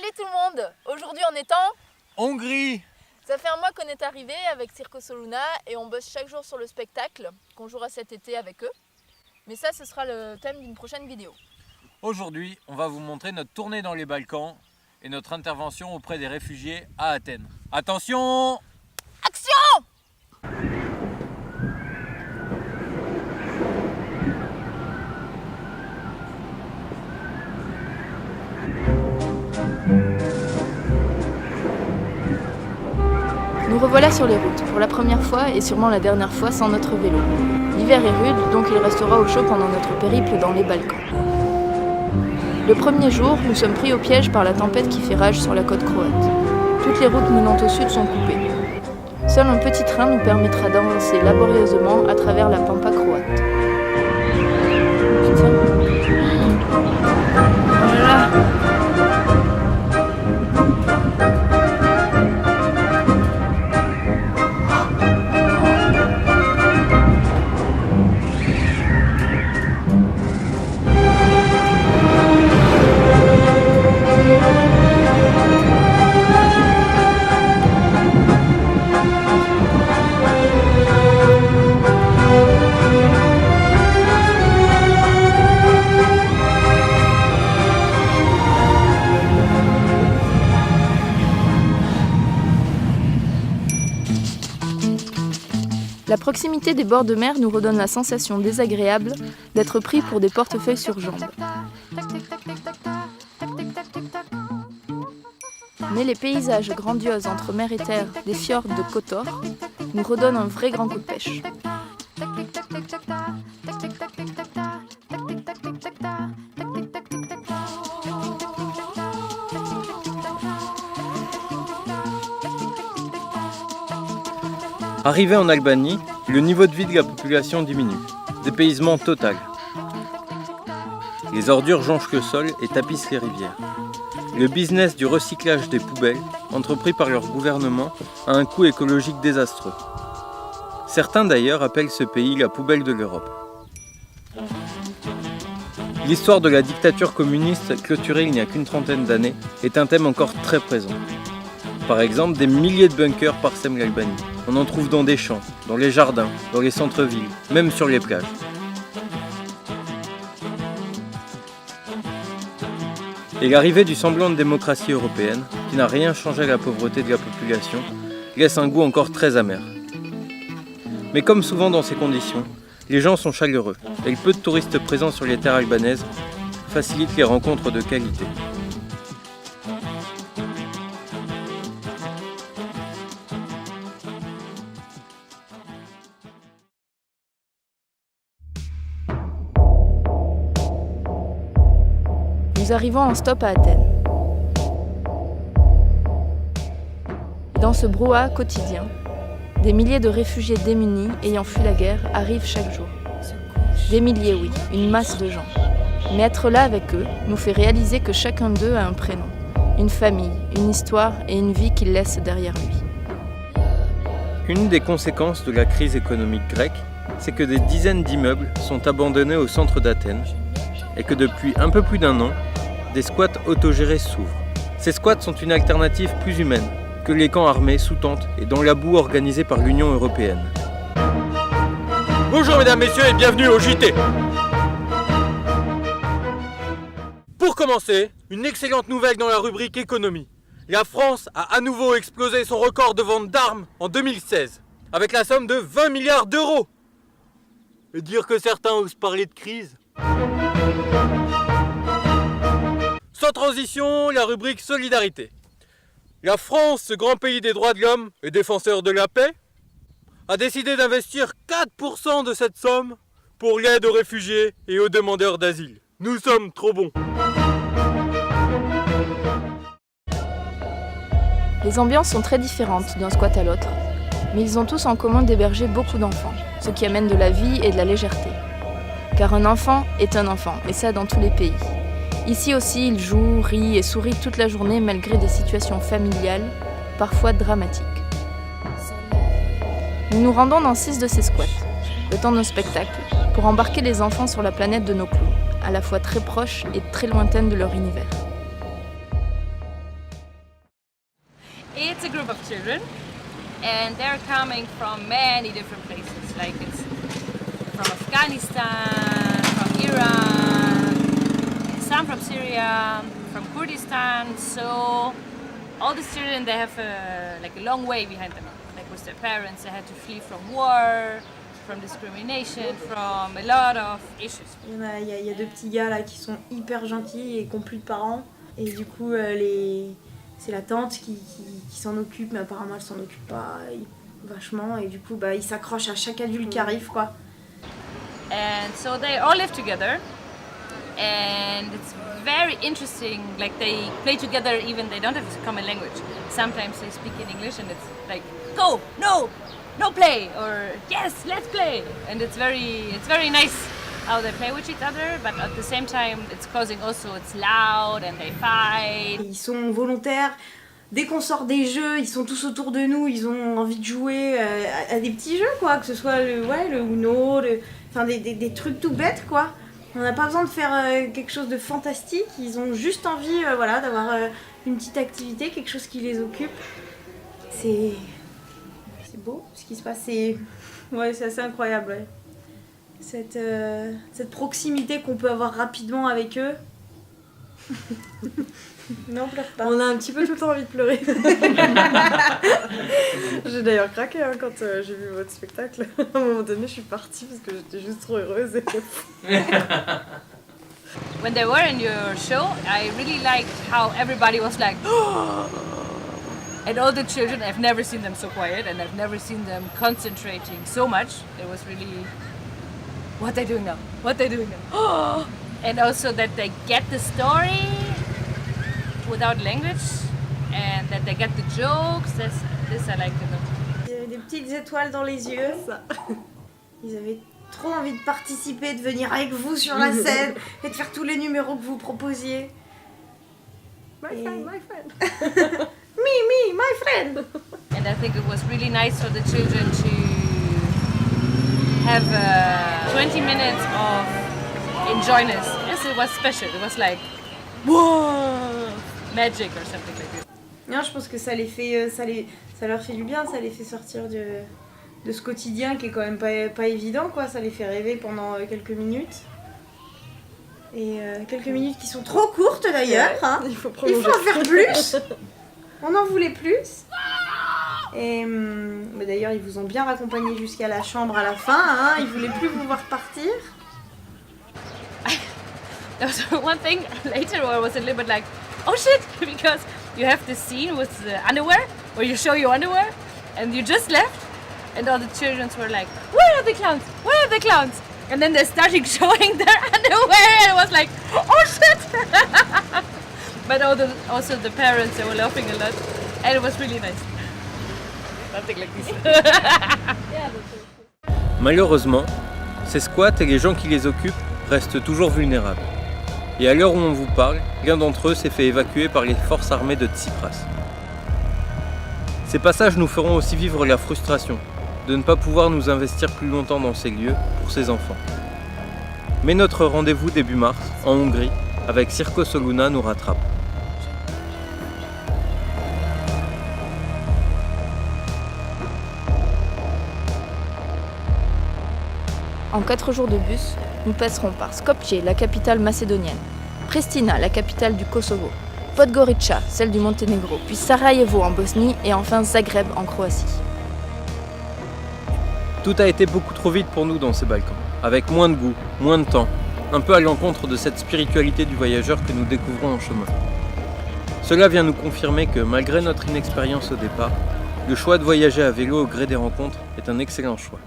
Salut tout le monde! Aujourd'hui on est en Hongrie. Ça fait un mois qu'on est arrivé avec Circo Soluna et on bosse chaque jour sur le spectacle qu'on jouera cet été avec eux. Mais ça, ce sera le thème d'une prochaine vidéo. Aujourd'hui, on va vous montrer notre tournée dans les Balkans et notre intervention auprès des réfugiés à Athènes. Attention! Action! Nous revoilà sur les routes, pour la première fois et sûrement la dernière fois sans notre vélo. L'hiver est rude, donc il restera au chaud pendant notre périple dans les Balkans. Le premier jour, nous sommes pris au piège par la tempête qui fait rage sur la côte croate. Toutes les routes menant au sud sont coupées. Seul un petit train nous permettra d'avancer laborieusement à travers la pampa croate. Voilà. La proximité des bords de mer nous redonne la sensation désagréable d'être pris pour des portefeuilles sur jambes. Mais les paysages grandioses entre mer et terre des fjords de Kotor nous redonnent un vrai grand coup de pêche. Arrivé en Albanie, le niveau de vie de la population diminue. Dépaysement total. Les ordures jonchent le sol et tapissent les rivières. Le business du recyclage des poubelles, entrepris par leur gouvernement, a un coût écologique désastreux. Certains d'ailleurs appellent ce pays la poubelle de l'Europe. L'histoire de la dictature communiste, clôturée il n'y a qu'une trentaine d'années, est un thème encore très présent. Par exemple, des milliers de bunkers parsèment l'Albanie. On en trouve dans des champs, dans les jardins, dans les centres-villes, même sur les plages. Et l'arrivée du semblant de démocratie européenne, qui n'a rien changé à la pauvreté de la population, laisse un goût encore très amer. Mais comme souvent dans ces conditions, les gens sont chaleureux, et le peu de touristes présents sur les terres albanaises facilite les rencontres de qualité. Nous arrivons en stop à Athènes. Dans ce brouhaha quotidien, des milliers de réfugiés démunis ayant fui la guerre arrivent chaque jour. Des milliers, oui, une masse de gens. Mais être là avec eux nous fait réaliser que chacun d'eux a un prénom, une famille, une histoire et une vie qu'il laisse derrière lui. Une des conséquences de la crise économique grecque, c'est que des dizaines d'immeubles sont abandonnés au centre d'Athènes et que depuis un peu plus d'un an, des squats autogérés s'ouvrent. Ces squats sont une alternative plus humaine que les camps armés sous tente et dans la boue organisée par l'Union européenne. Bonjour mesdames, messieurs et bienvenue au JT. Pour commencer, une excellente nouvelle dans la rubrique économie. La France a à nouveau explosé son record de vente d'armes en 2016, avec la somme de 20 milliards d'euros. Et dire que certains osent parler de crise. Sans transition, la rubrique solidarité. La France, ce grand pays des droits de l'homme et défenseur de la paix, a décidé d'investir 4% de cette somme pour l'aide aux réfugiés et aux demandeurs d'asile. Nous sommes trop bons. Les ambiances sont très différentes d'un squat à l'autre, mais ils ont tous en commun d'héberger beaucoup d'enfants, ce qui amène de la vie et de la légèreté. Car un enfant est un enfant, et ça dans tous les pays. Ici aussi, il joue, rit et sourit toute la journée malgré des situations familiales, parfois dramatiques. Nous nous rendons dans 6 de ces squats, le temps d'un spectacle, pour embarquer les enfants sur la planète de nos clowns, à la fois très proche et très lointaine de leur univers. it's a group of children, and they're coming from many different places. Like it's from Afghanistan, from Iran, some from Syria, from Kurdistan. So all the children, they have a long way behind them. Like with their parents, they had to flee from war, from discrimination, from a lot of issues. Il y a deux petits gars là qui sont hyper gentils et qui n'ont plus de parents. Et du coup, c'est la tante qui s'en occupe, mais apparemment elle s'en occupe pas vachement. Et du coup, ils s'accrochent à chaque adulte qui arrive, quoi. And so they all live together. And it's very interesting, like they play together even they don't have a common language. Sometimes they speak in English and it's like, go, no play, or yes, let's play. And it's very nice how they play with each other, but at the same time it's causing also, it's loud and they fight. Ils sont volontaires. Dès qu'on sort des jeux, ils sont tous autour de nous, ils ont envie de jouer à des petits jeux, quoi, que ce soit le Uno, des trucs tout bêtes, quoi. On n'a pas besoin de faire quelque chose de fantastique, ils ont juste envie d'avoir une petite activité, quelque chose qui les occupe. C'est beau ce qui se passe, c'est assez incroyable. Ouais. Cette proximité qu'on peut avoir rapidement avec eux. Non, pleure pas. On a un petit peu tout le temps envie de pleurer. J'ai d'ailleurs craqué quand j'ai vu votre spectacle. À un moment donné, je suis partie parce que j'étais juste trop heureuse. When they were in your show, I really liked how everybody was like, and all the children, I've never seen them so quiet and I've never seen them concentrating so much. It was really, what they doing now? What they doing now? And also that they get the story without language and that they get the jokes. This I like to know. Il y avait des petites étoiles dans les yeux. Ils avaient trop envie de participer, de venir avec vous sur la scène et de faire tous les numéros que vous proposiez. My friend. Me, my friend. And I think it was really nice for the children to have 20 minutes of enjoyness. Yes, it was special. It was like, whoa, magic or something like this. Non, je pense que ça les fait, ça leur fait du bien, ça les fait sortir de ce quotidien qui est quand même pas évident, quoi. Ça les fait rêver pendant quelques minutes. Et quelques minutes qui sont trop courtes d'ailleurs. Hein. Il faut en faire plus. On en voulait plus. Et d'ailleurs, ils vous ont bien raccompagné jusqu'à la chambre à la fin. Hein. Ils voulaient plus vous voir partir. There was one thing later where I was a little bit like, oh shit, because you have this scene with the underwear where you show your underwear and you just left and all the children were like, where are the clowns? Where are the clowns? And then they started showing their underwear and I was like, oh shit! But also the parents, they were laughing a lot and it was really nice. Something like this. Malheureusement, ces squats et les gens qui les occupent restent toujours vulnérables. Et à l'heure où on vous parle, l'un d'entre eux s'est fait évacuer par les forces armées de Tsipras. Ces passages nous feront aussi vivre la frustration de ne pas pouvoir nous investir plus longtemps dans ces lieux pour ces enfants. Mais notre rendez-vous début mars, en Hongrie, avec Circo Soluna nous rattrape. En 4 jours de bus, nous passerons par Skopje, la capitale macédonienne, Pristina, la capitale du Kosovo, Podgorica, celle du Monténégro, puis Sarajevo en Bosnie et enfin Zagreb en Croatie. Tout a été beaucoup trop vite pour nous dans ces Balkans, avec moins de goût, moins de temps, un peu à l'encontre de cette spiritualité du voyageur que nous découvrons en chemin. Cela vient nous confirmer que malgré notre inexpérience au départ, le choix de voyager à vélo au gré des rencontres est un excellent choix.